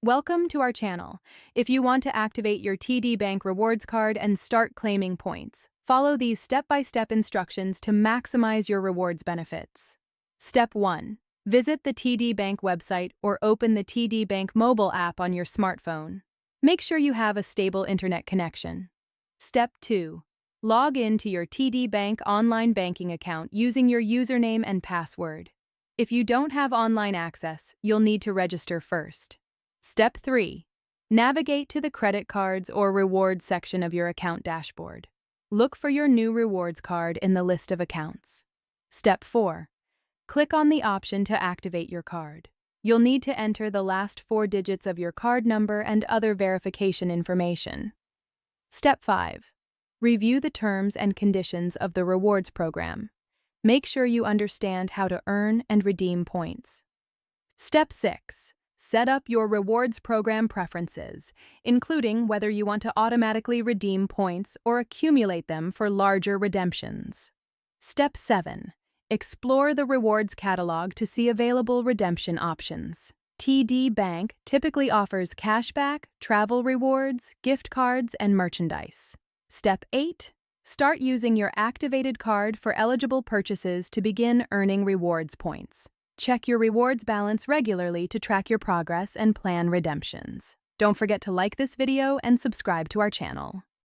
Welcome to our channel. If you want to activate your TD Bank Rewards card and start claiming points, follow these step-by-step instructions to maximize your rewards benefits. Step 1. Visit the TD Bank website or open the TD Bank mobile app on your smartphone. Make sure you have a stable internet connection. Step 2. Log in to your TD Bank online banking account using your username and password. If you don't have online access, you'll need to register first. Step 3. Navigate to the credit cards or rewards section of your account dashboard. Look for your new rewards card in the list of accounts. Step 4. Click on the option to activate your card. You'll need to enter the last 4 digits of your card number and other verification information. Step 5. Review the terms and conditions of the rewards program. Make sure you understand how to earn and redeem points. Step 6. Set up your rewards program preferences, including whether you want to automatically redeem points or accumulate them for larger redemptions. Step 7. Explore the rewards catalog to see available redemption options. TD Bank typically offers cashback, travel rewards, gift cards, and merchandise. Step 8. Start using your activated card for eligible purchases to begin earning rewards points. Check your rewards balance regularly to track your progress and plan redemptions. Don't forget to like this video and subscribe to our channel.